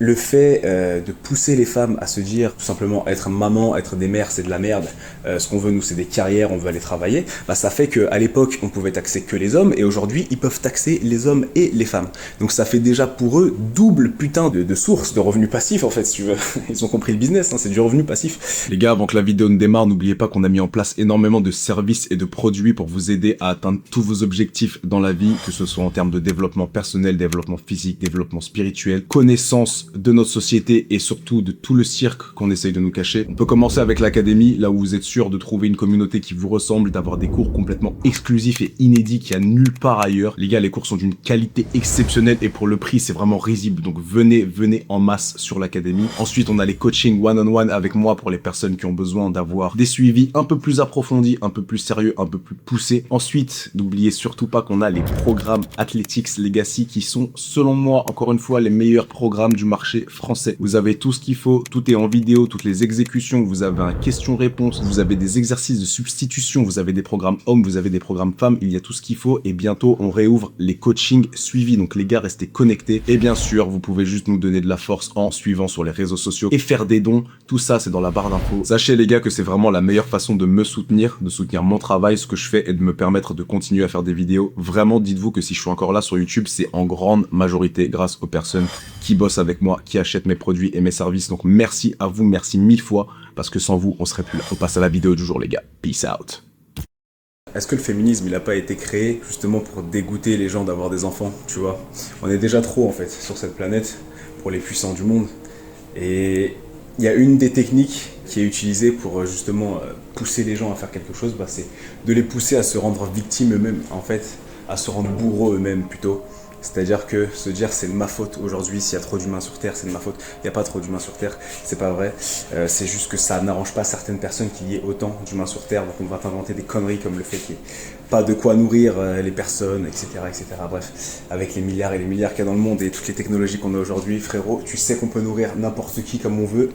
Le fait de pousser les femmes à se dire tout simplement être maman, être des mères, c'est de la merde. Ce qu'on veut nous, c'est des carrières, on veut aller travailler. Bah ça fait qu'à l'époque, on pouvait taxer que les hommes et aujourd'hui, ils peuvent taxer les hommes et les femmes. Donc ça fait déjà pour eux double putain de source de revenus passifs en fait, si tu veux. Ils ont compris le business, hein, c'est du revenu passif. Les gars, avant que la vidéo ne démarre, n'oubliez pas qu'on a mis en place énormément de services et de produits pour vous aider à atteindre tous vos objectifs dans la vie, que ce soit en termes de développement personnel, développement physique, développement spirituel, connaissance de notre société et surtout de tout le cirque qu'on essaye de nous cacher. On peut commencer avec l'académie, là où vous êtes sûr de trouver une communauté qui vous ressemble, d'avoir des cours complètement exclusifs et inédits qu'il y a nulle part ailleurs. Les gars, les cours sont d'une qualité exceptionnelle et pour le prix, c'est vraiment risible. Donc venez en masse sur l'académie. Ensuite, on a les coachings one-on-one avec moi pour les personnes qui ont besoin d'avoir des suivis un peu plus approfondis, un peu plus sérieux, un peu plus poussés. Ensuite, n'oubliez surtout pas qu'on a les programmes Athletics Legacy qui sont, selon moi, encore une fois, les meilleurs programmes du marché français. Vous avez tout ce qu'il faut, tout est en vidéo, toutes les exécutions, vous avez un question-réponse, vous avez des exercices de substitution, vous avez des programmes hommes, vous avez des programmes femmes, il y a tout ce qu'il faut et bientôt on réouvre les coachings suivis. Donc les gars, restez connectés et bien sûr, vous pouvez juste nous donner de la force en suivant sur les réseaux sociaux et faire des dons. Tout ça, c'est dans la barre d'infos. Sachez les gars que c'est vraiment la meilleure façon de me soutenir, de soutenir mon travail, ce que je fais et de me permettre de continuer à faire des vidéos. Vraiment, dites-vous que si je suis encore là sur YouTube, c'est en grande majorité grâce aux personnes qui bossent avec moi, qui achètent mes produits et mes services. Donc merci à vous, merci 1000 fois, parce que sans vous, on serait plus là. On passe à la vidéo du jour les gars. Peace out. Est-ce que le féminisme, il n'a pas été créé justement pour dégoûter les gens d'avoir des enfants, tu vois? On est déjà trop en fait sur cette planète pour les puissants du monde. Et il y a une des techniques qui est utilisée pour justement pousser les gens à faire quelque chose, bah, c'est de les pousser à se rendre victimes eux-mêmes, en fait, à se rendre bourreaux eux-mêmes plutôt. C'est-à-dire que se dire c'est de ma faute aujourd'hui, s'il y a trop d'humains sur Terre, c'est de ma faute. Il n'y a pas trop d'humains sur Terre, c'est pas vrai. C'est juste que ça n'arrange pas certaines personnes qu'il y ait autant d'humains sur Terre. Donc on va t'inventer des conneries comme le fait qu'il n'y ait pas de quoi nourrir les personnes, etc., etc. Bref, avec les milliards et les milliards qu'il y a dans le monde et toutes les technologies qu'on a aujourd'hui, frérot, tu sais qu'on peut nourrir n'importe qui comme on veut.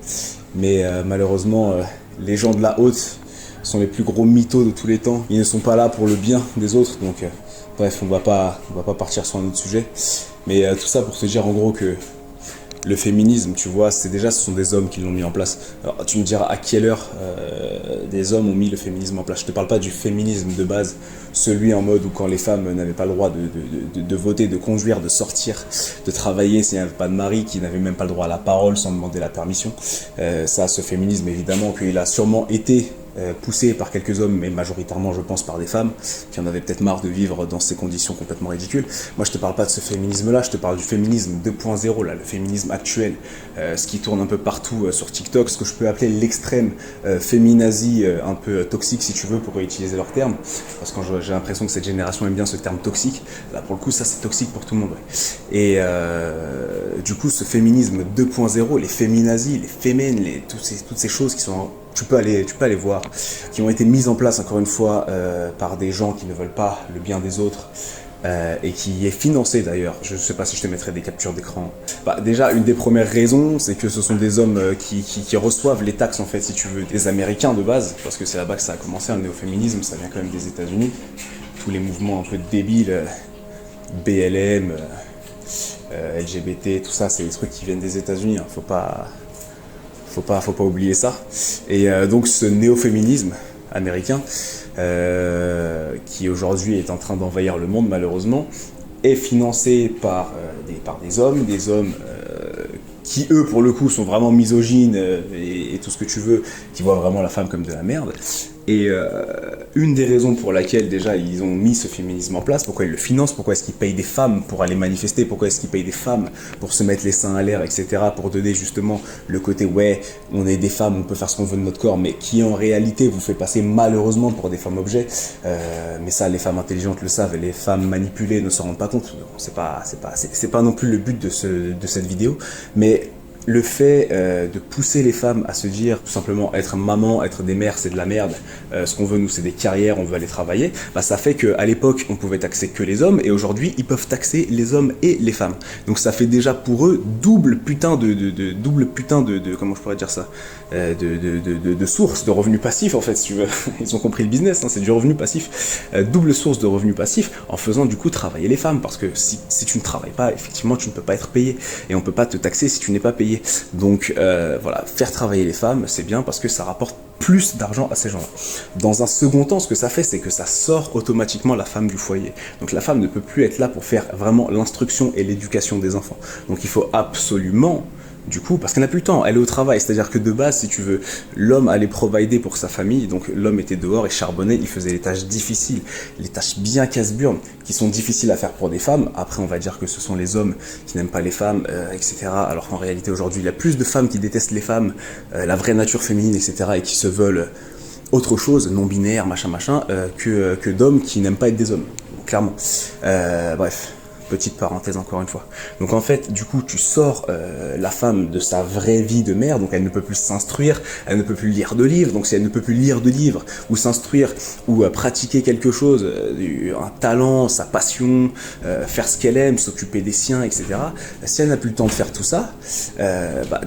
Mais malheureusement, les gens de la haute sont les plus gros mythos de tous les temps. Ils ne sont pas là pour le bien des autres, donc... Bref, on va pas partir sur un autre sujet, mais tout ça pour te dire en gros que le féminisme, tu vois, ce sont des hommes qui l'ont mis en place. Alors tu me diras à quelle heure des hommes ont mis le féminisme en place. Je te parle pas du féminisme de base, celui en mode où quand les femmes n'avaient pas le droit de voter, de conduire, de sortir, de travailler s'il n'y avait pas de mari, qui n'avaient même pas le droit à la parole sans demander la permission. Ça, ce féminisme, évidemment, qu'il a sûrement été poussé par quelques hommes, mais majoritairement, je pense, par des femmes, qui en avaient peut-être marre de vivre dans ces conditions complètement ridicules. Moi, je te parle pas de ce féminisme-là, je te parle du féminisme 2.0, là, le féminisme actuel, ce qui tourne un peu partout sur TikTok, ce que je peux appeler l'extrême féminazie, un peu toxique, si tu veux, pour utiliser leur terme, parce que j'ai l'impression que cette génération aime bien ce terme toxique. Là, pour le coup, ça, c'est toxique pour tout le monde. Ouais. Et du coup, ce féminisme 2.0, les féminazis, les fémènes, toutes ces choses qui sont... Tu peux aller voir, qui ont été mises en place encore une fois par des gens qui ne veulent pas le bien des autres et qui est financé d'ailleurs. Je ne sais pas si je te mettrai des captures d'écran. Bah, déjà, une des premières raisons, c'est que ce sont des hommes qui reçoivent les taxes en fait, si tu veux, des Américains de base, parce que c'est là-bas que ça a commencé, le néo-féminisme, ça vient quand même des États-Unis. Tous les mouvements un peu débiles, BLM, LGBT, tout ça, c'est des trucs qui viennent des États-Unis. Hein, faut pas oublier ça. Et donc ce néo-féminisme américain, qui aujourd'hui est en train d'envahir le monde malheureusement, est financé par des hommes qui eux pour le coup sont vraiment misogynes et tout ce que tu veux, qui voient vraiment la femme comme de la merde. Et une des raisons pour laquelle déjà ils ont mis ce féminisme en place, pourquoi ils le financent, pourquoi est-ce qu'ils payent des femmes pour aller manifester, pourquoi est-ce qu'ils payent des femmes pour se mettre les seins à l'air, etc., pour donner justement le côté ouais, on est des femmes, on peut faire ce qu'on veut de notre corps, mais qui en réalité vous fait passer malheureusement pour des femmes objets. Mais ça, les femmes intelligentes le savent et les femmes manipulées ne s'en rendent pas compte. C'est pas non plus le but de cette vidéo, mais le fait de pousser les femmes à se dire tout simplement être maman, être des mères c'est de la merde, ce qu'on veut nous c'est des carrières, on veut aller travailler, bah ça fait qu'à l'époque on pouvait taxer que les hommes et aujourd'hui ils peuvent taxer les hommes et les femmes. Donc ça fait déjà pour eux double putain de comment je pourrais dire ça, de source de revenus passifs en fait si tu veux. Ils ont compris le business, hein, c'est du revenu passif, double source de revenus passifs en faisant du coup travailler les femmes parce que si tu ne travailles pas effectivement tu ne peux pas être payé et on peut pas te taxer si tu n'es pas payé. Donc voilà, faire travailler les femmes, c'est bien parce que ça rapporte plus d'argent à ces gens-là. Dans un second temps, ce que ça fait, c'est que ça sort automatiquement la femme du foyer. Donc la femme ne peut plus être là pour faire vraiment l'instruction et l'éducation des enfants. Donc il faut absolument... Du coup, parce qu'elle n'a plus le temps, elle est au travail, c'est-à-dire que de base, si tu veux, l'homme allait provider pour sa famille, donc l'homme était dehors et charbonnait, il faisait les tâches difficiles, les tâches bien casse-burnes, qui sont difficiles à faire pour des femmes. Après, on va dire que ce sont les hommes qui n'aiment pas les femmes, etc. Alors qu'en réalité, aujourd'hui, il y a plus de femmes qui détestent les femmes, la vraie nature féminine, etc. et qui se veulent autre chose, non-binaire, machin, que d'hommes qui n'aiment pas être des hommes, clairement. Bref. Petite parenthèse encore une fois. Donc en fait, du coup, tu sors la femme de sa vraie vie de mère, donc elle ne peut plus s'instruire, elle ne peut plus lire de livres, donc si elle ne peut plus lire de livres, ou s'instruire, ou pratiquer quelque chose, un talent, sa passion, faire ce qu'elle aime, s'occuper des siens, etc. Si elle n'a plus le temps de faire tout ça,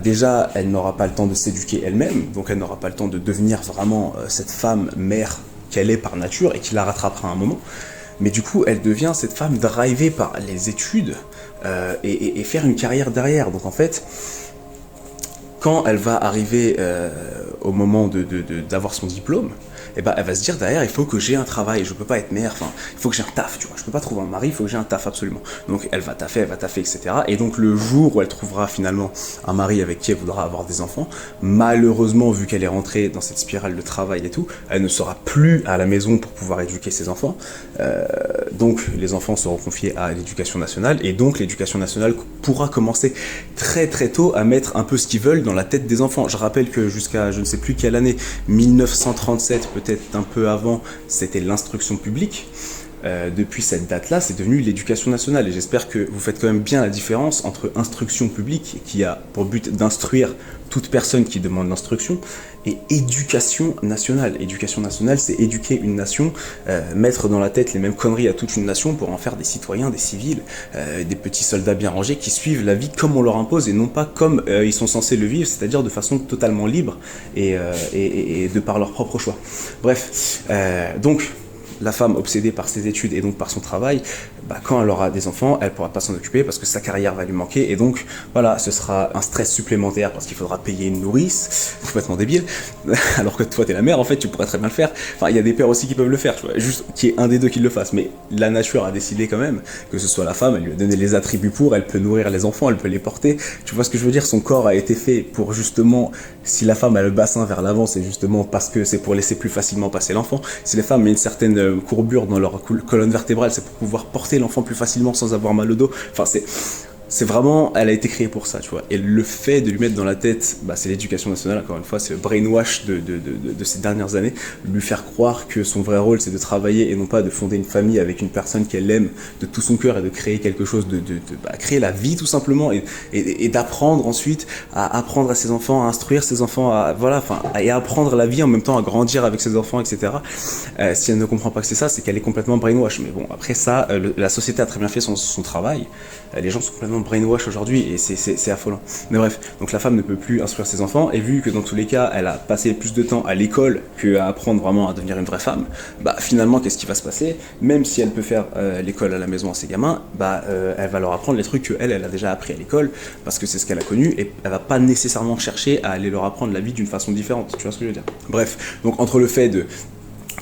déjà, elle n'aura pas le temps de s'éduquer elle-même, donc elle n'aura pas le temps de devenir vraiment cette femme mère qu'elle est par nature et qui la rattrapera à un moment. Mais du coup, elle devient cette femme drivée par les études et faire une carrière derrière. Donc en fait, quand elle va arriver au moment d'avoir son diplôme, et elle va se dire derrière, il faut que j'ai un travail, je peux pas être mère, enfin, il faut que j'ai un taf, tu vois, je peux pas trouver un mari, il faut que j'ai un taf absolument. Donc elle va taffer, etc. Et donc le jour où elle trouvera finalement un mari avec qui elle voudra avoir des enfants, malheureusement, vu qu'elle est rentrée dans cette spirale de travail et tout, elle ne sera plus à la maison pour pouvoir éduquer ses enfants. Donc les enfants seront confiés à l'éducation nationale, et donc l'éducation nationale pourra commencer très très tôt à mettre un peu ce qu'ils veulent dans la tête des enfants. Je rappelle que jusqu'à je ne sais plus quelle année, 1937, peut-être un peu avant, c'était l'instruction publique. Depuis cette date-là, c'est devenu l'éducation nationale. Et j'espère que vous faites quand même bien la différence entre instruction publique, qui a pour but d'instruire toute personne qui demande l'instruction, et éducation nationale. Éducation nationale, c'est éduquer une nation, mettre dans la tête les mêmes conneries à toute une nation pour en faire des citoyens, des civils, des petits soldats bien rangés qui suivent la vie comme on leur impose et non pas comme ils sont censés le vivre, c'est-à-dire de façon totalement libre et de par leur propre choix. Bref, donc la femme obsédée par ses études et donc par son travail, quand elle aura des enfants, elle ne pourra pas s'en occuper parce que sa carrière va lui manquer et donc voilà, ce sera un stress supplémentaire parce qu'il faudra payer une nourrice, complètement débile, alors que toi t'es la mère en fait, tu pourrais très bien le faire. Enfin, il y a des pères aussi qui peuvent le faire, tu vois, juste qu'il y ait un des deux qui le fasse, mais la nature a décidé quand même que ce soit la femme, elle lui a donné les attributs pour, elle peut nourrir les enfants, elle peut les porter, tu vois ce que je veux dire, son corps a été fait pour justement, si la femme a le bassin vers l'avant, c'est justement parce que c'est pour laisser plus facilement passer l'enfant, si les femmes ont une certaine courbure dans leur colonne vertébrale, c'est pour pouvoir porter l'enfant plus facilement sans avoir mal au dos. Enfin, c'est vraiment, elle a été créée pour ça, tu vois. Et le fait de lui mettre dans la tête, c'est l'éducation nationale, encore une fois, c'est le brainwash de ces dernières années, lui faire croire que son vrai rôle, c'est de travailler et non pas de fonder une famille avec une personne qu'elle aime de tout son cœur et de créer quelque chose, créer la vie tout simplement et d'apprendre ensuite à apprendre à ses enfants, à instruire ses enfants, et à apprendre la vie en même temps, à grandir avec ses enfants, etc. Si elle ne comprend pas que c'est ça, c'est qu'elle est complètement brainwash. Mais bon, après ça, la société a très bien fait son travail. Les gens sont complètement brainwash aujourd'hui et c'est affolant. Mais bref, donc la femme ne peut plus instruire ses enfants et vu que dans tous les cas elle a passé plus de temps à l'école qu'à apprendre vraiment à devenir une vraie femme, finalement qu'est-ce qui va se passer? Même si elle peut faire l'école à la maison à ses gamins, elle va leur apprendre les trucs qu'elle a déjà appris à l'école parce que c'est ce qu'elle a connu et elle va pas nécessairement chercher à aller leur apprendre la vie d'une façon différente, tu vois ce que je veux dire? Bref, donc entre le fait de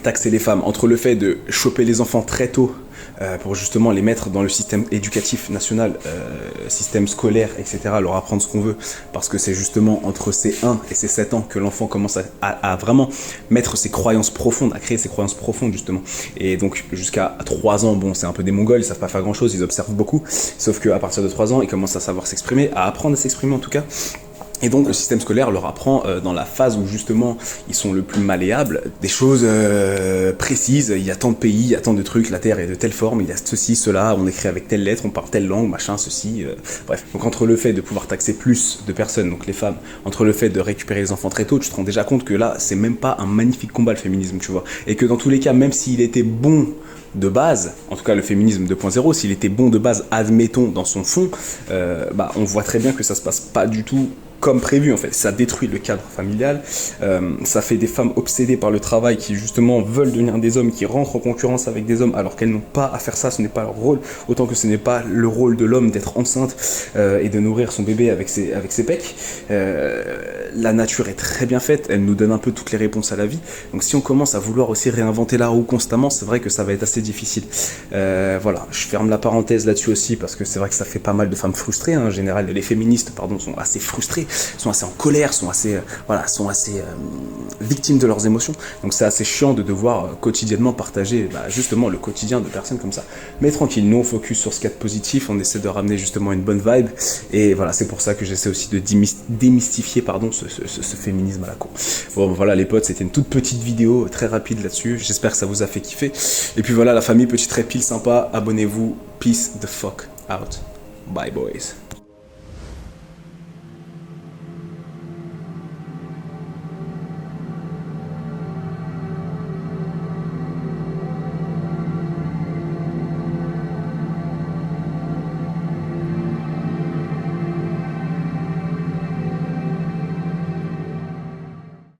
taxer les femmes, entre le fait de choper les enfants très tôt pour justement les mettre dans le système éducatif national, système scolaire, etc., leur apprendre ce qu'on veut, parce que c'est justement entre ces 1 et ces 7 ans que l'enfant commence à vraiment mettre ses croyances profondes, à créer ses croyances profondes justement. Et donc jusqu'à 3 ans, bon c'est un peu des mongols, ils savent pas faire grand chose, ils observent beaucoup, sauf qu'à partir de 3 ans, ils commencent à savoir s'exprimer, à apprendre à s'exprimer en tout cas. Et donc le système scolaire leur apprend dans la phase où justement ils sont le plus malléables des choses précises. Il y a tant de pays, il y a tant de trucs, la Terre est de telle forme, il y a ceci, cela, on écrit avec telle lettre, on parle telle langue, machin, ceci, bref. Donc entre le fait de pouvoir taxer plus de personnes, donc les femmes, entre le fait de récupérer les enfants très tôt, tu te rends déjà compte que là c'est même pas un magnifique combat le féminisme, tu vois. Et que dans tous les cas, même s'il était bon de base, en tout cas le féminisme 2.0, s'il était bon de base, admettons dans son fond, on voit très bien que ça se passe pas du tout comme prévu en fait. Ça détruit le cadre familial, ça fait des femmes obsédées par le travail qui justement veulent devenir des hommes, qui rentrent en concurrence avec des hommes alors qu'elles n'ont pas à faire ça, ce n'est pas leur rôle, autant que ce n'est pas le rôle de l'homme d'être enceinte et de nourrir son bébé avec ses pecs. La nature est très bien faite, elle nous donne un peu toutes les réponses à la vie, donc si on commence à vouloir aussi réinventer la roue constamment, c'est vrai que ça va être assez difficile. Voilà, je ferme la parenthèse là-dessus aussi parce que c'est vrai que ça fait pas mal de femmes frustrées, hein. En général les féministes sont assez frustrées, sont assez en colère, sont assez victimes de leurs émotions. Donc c'est assez chiant de devoir quotidiennement partager justement le quotidien de personnes comme ça. Mais tranquille, nous on focus sur ce qu'il y a de positif, on essaie de ramener justement une bonne vibe. Et voilà, c'est pour ça que j'essaie aussi de démystifier ce féminisme à la con. Bon voilà les potes, c'était une toute petite vidéo très rapide là-dessus. J'espère que ça vous a fait kiffer. Et puis voilà la famille, petite répile sympa, abonnez-vous. Peace the fuck out. Bye boys.